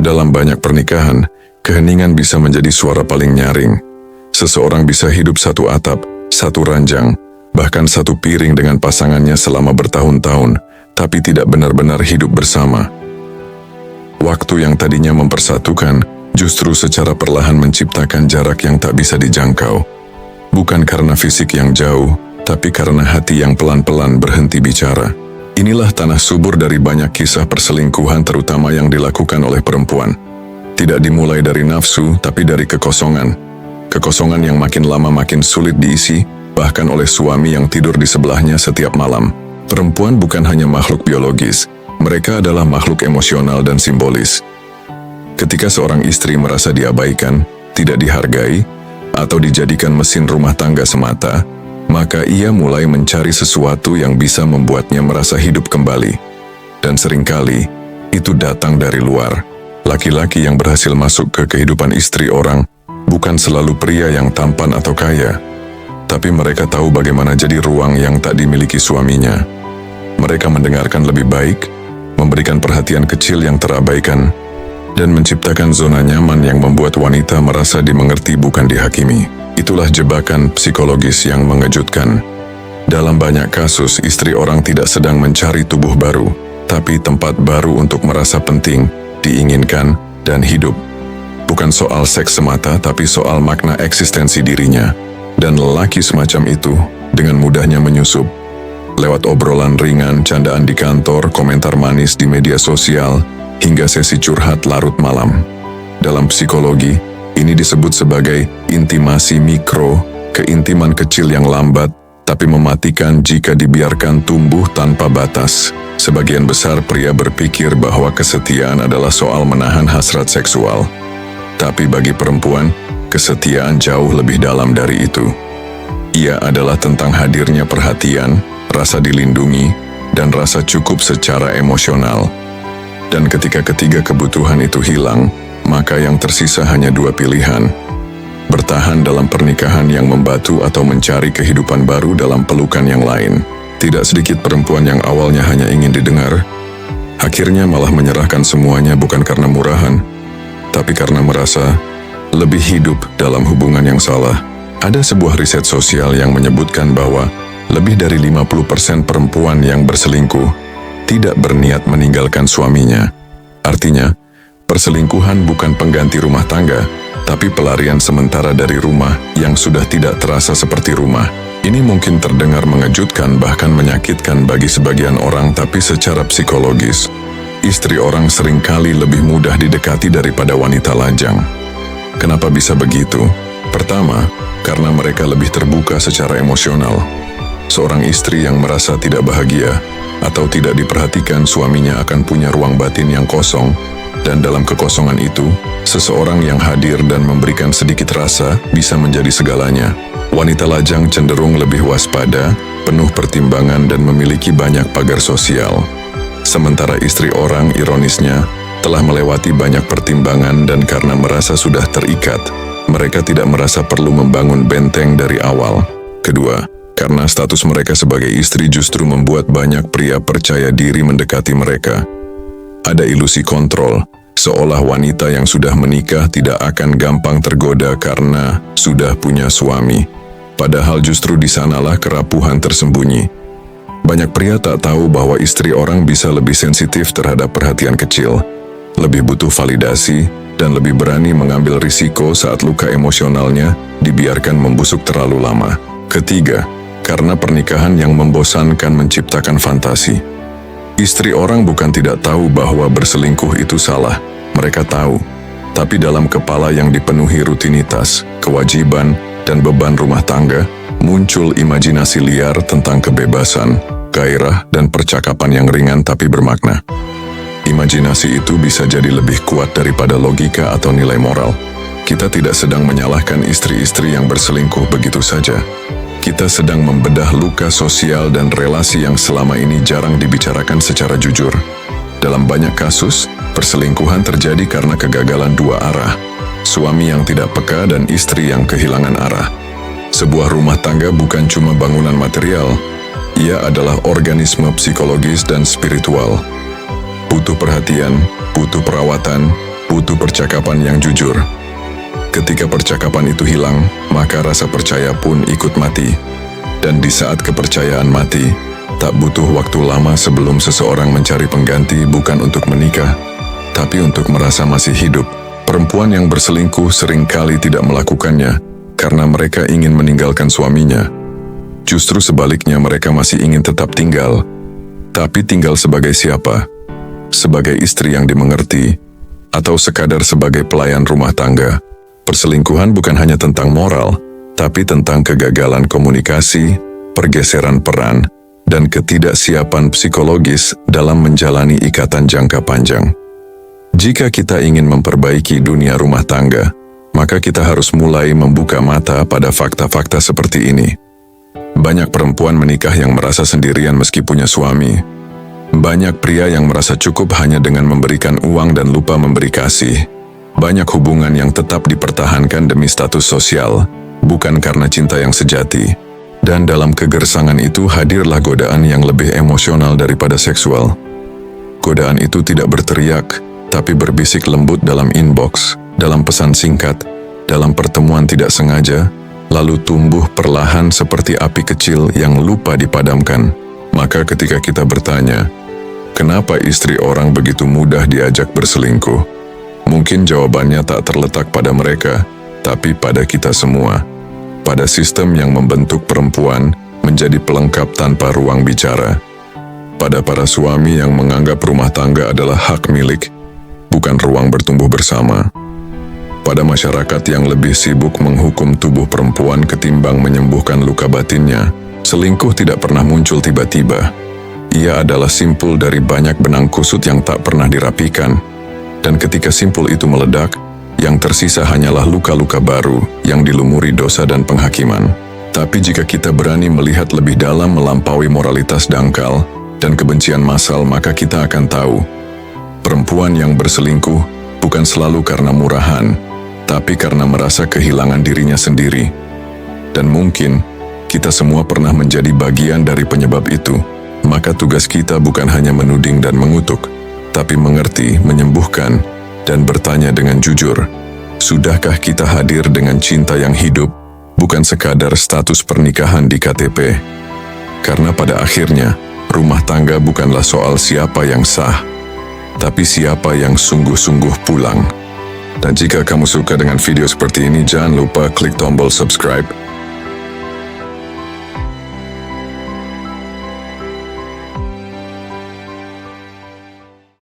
Dalam banyak pernikahan, keheningan bisa menjadi suara paling nyaring. Seseorang bisa hidup satu atap, satu ranjang, bahkan satu piring dengan pasangannya selama bertahun-tahun, tapi tidak benar-benar hidup bersama. Waktu yang tadinya mempersatukan, justru secara perlahan menciptakan jarak yang tak bisa dijangkau. Bukan karena fisik yang jauh, tapi karena hati yang pelan-pelan berhenti bicara. Inilah tanah subur dari banyak kisah perselingkuhan terutama yang dilakukan oleh perempuan. Tidak dimulai dari nafsu, tapi dari kekosongan. Kekosongan yang makin lama makin sulit diisi, bahkan oleh suami yang tidur di sebelahnya setiap malam. Perempuan bukan hanya makhluk biologis, mereka adalah makhluk emosional dan simbolis. Ketika seorang istri merasa diabaikan, tidak dihargai, atau dijadikan mesin rumah tangga semata, maka ia mulai mencari sesuatu yang bisa membuatnya merasa hidup kembali. Dan seringkali, itu datang dari luar. Laki-laki yang berhasil masuk ke kehidupan istri orang, bukan selalu pria yang tampan atau kaya, tapi mereka tahu bagaimana jadi ruang yang tak dimiliki suaminya. Mereka mendengarkan lebih baik, memberikan perhatian kecil yang terabaikan, dan menciptakan zona nyaman yang membuat wanita merasa dimengerti bukan dihakimi. Itulah jebakan psikologis yang mengejutkan. Dalam banyak kasus, istri orang tidak sedang mencari tubuh baru, tapi tempat baru untuk merasa penting, diinginkan, dan hidup. Bukan soal seks semata, tapi soal makna eksistensi dirinya. Dan lelaki semacam itu dengan mudahnya menyusup. Lewat obrolan ringan, candaan di kantor, komentar manis di media sosial, hingga sesi curhat larut malam. Dalam psikologi, ini disebut sebagai intimasi mikro, keintiman kecil yang lambat, tapi mematikan jika dibiarkan tumbuh tanpa batas. Sebagian besar pria berpikir bahwa kesetiaan adalah soal menahan hasrat seksual. Tapi bagi perempuan, kesetiaan jauh lebih dalam dari itu. Ia adalah tentang hadirnya perhatian, rasa dilindungi, dan rasa cukup secara emosional. Dan ketika ketiga kebutuhan itu hilang, maka yang tersisa hanya dua pilihan. Bertahan dalam pernikahan yang membatu atau mencari kehidupan baru dalam pelukan yang lain. Tidak sedikit perempuan yang awalnya hanya ingin didengar, akhirnya malah menyerahkan semuanya bukan karena murahan, tapi karena merasa lebih hidup dalam hubungan yang salah. Ada sebuah riset sosial yang menyebutkan bahwa lebih dari 50% perempuan yang berselingkuh tidak berniat meninggalkan suaminya. Artinya, perselingkuhan bukan pengganti rumah tangga, tapi pelarian sementara dari rumah yang sudah tidak terasa seperti rumah. Ini mungkin terdengar mengejutkan bahkan menyakitkan bagi sebagian orang, tapi secara psikologis, istri orang seringkali lebih mudah didekati daripada wanita lajang. Kenapa bisa begitu? Pertama, karena mereka lebih terbuka secara emosional. Seorang istri yang merasa tidak bahagia atau tidak diperhatikan suaminya akan punya ruang batin yang kosong, dan dalam kekosongan itu, seseorang yang hadir dan memberikan sedikit rasa bisa menjadi segalanya. Wanita lajang cenderung lebih waspada, penuh pertimbangan dan memiliki banyak pagar sosial. Sementara istri orang, ironisnya, telah melewati banyak pertimbangan dan karena merasa sudah terikat, mereka tidak merasa perlu membangun benteng dari awal. Kedua, karena status mereka sebagai istri justru membuat banyak pria percaya diri mendekati mereka. Ada ilusi kontrol, seolah wanita yang sudah menikah tidak akan gampang tergoda karena sudah punya suami. Padahal justru di sanalah kerapuhan tersembunyi. Banyak pria tak tahu bahwa istri orang bisa lebih sensitif terhadap perhatian kecil, lebih butuh validasi, dan lebih berani mengambil risiko saat luka emosionalnya dibiarkan membusuk terlalu lama. Ketiga, karena pernikahan yang membosankan menciptakan fantasi. Istri orang bukan tidak tahu bahwa berselingkuh itu salah, mereka tahu. Tapi dalam kepala yang dipenuhi rutinitas, kewajiban, dan beban rumah tangga, muncul imajinasi liar tentang kebebasan, gairah, dan percakapan yang ringan tapi bermakna. Imajinasi itu bisa jadi lebih kuat daripada logika atau nilai moral. Kita tidak sedang menyalahkan istri-istri yang berselingkuh begitu saja. Kita sedang membedah luka sosial dan relasi yang selama ini jarang dibicarakan secara jujur. Dalam banyak kasus, perselingkuhan terjadi karena kegagalan dua arah. Suami yang tidak peka dan istri yang kehilangan arah. Sebuah rumah tangga bukan cuma bangunan material, ia adalah organisme psikologis dan spiritual. Butuh perhatian, butuh perawatan, butuh percakapan yang jujur. Ketika percakapan itu hilang, maka rasa percaya pun ikut mati. Dan di saat kepercayaan mati, tak butuh waktu lama sebelum seseorang mencari pengganti bukan untuk menikah, tapi untuk merasa masih hidup. Perempuan yang berselingkuh seringkali tidak melakukannya karena mereka ingin meninggalkan suaminya. Justru sebaliknya, mereka masih ingin tetap tinggal. Tapi tinggal sebagai siapa? Sebagai istri yang dimengerti, atau sekadar sebagai pelayan rumah tangga? Perselingkuhan bukan hanya tentang moral, tapi tentang kegagalan komunikasi, pergeseran peran, dan ketidaksiapan psikologis dalam menjalani ikatan jangka panjang. Jika kita ingin memperbaiki dunia rumah tangga, maka kita harus mulai membuka mata pada fakta-fakta seperti ini. Banyak perempuan menikah yang merasa sendirian meski punya suami. Banyak pria yang merasa cukup hanya dengan memberikan uang dan lupa memberi kasih. Banyak hubungan yang tetap dipertahankan demi status sosial, bukan karena cinta yang sejati. Dan dalam kegersangan itu hadirlah godaan yang lebih emosional daripada seksual. Godaan itu tidak berteriak, tapi berbisik lembut dalam inbox, dalam pesan singkat, dalam pertemuan tidak sengaja, lalu tumbuh perlahan seperti api kecil yang lupa dipadamkan. Maka ketika kita bertanya, kenapa istri orang begitu mudah diajak berselingkuh? Mungkin jawabannya tak terletak pada mereka, tapi pada kita semua. Pada sistem yang membentuk perempuan menjadi pelengkap tanpa ruang bicara. Pada para suami yang menganggap rumah tangga adalah hak milik, bukan ruang bertumbuh bersama. Pada masyarakat yang lebih sibuk menghukum tubuh perempuan ketimbang menyembuhkan luka batinnya, selingkuh tidak pernah muncul tiba-tiba. Ia adalah simpul dari banyak benang kusut yang tak pernah dirapikan. Dan ketika simpul itu meledak, yang tersisa hanyalah luka-luka baru yang dilumuri dosa dan penghakiman. Tapi jika kita berani melihat lebih dalam melampaui moralitas dangkal dan kebencian massal, maka kita akan tahu perempuan yang berselingkuh bukan selalu karena murahan, tapi karena merasa kehilangan dirinya sendiri. Dan mungkin kita semua pernah menjadi bagian dari penyebab itu. Maka tugas kita bukan hanya menuding dan mengutuk, tapi mengerti, menyembuhkan, dan bertanya dengan jujur. Sudahkah kita hadir dengan cinta yang hidup, bukan sekadar status pernikahan di KTP? Karena pada akhirnya, rumah tangga bukanlah soal siapa yang sah, tapi siapa yang sungguh-sungguh pulang. Dan jika kamu suka dengan video seperti ini, jangan lupa klik tombol subscribe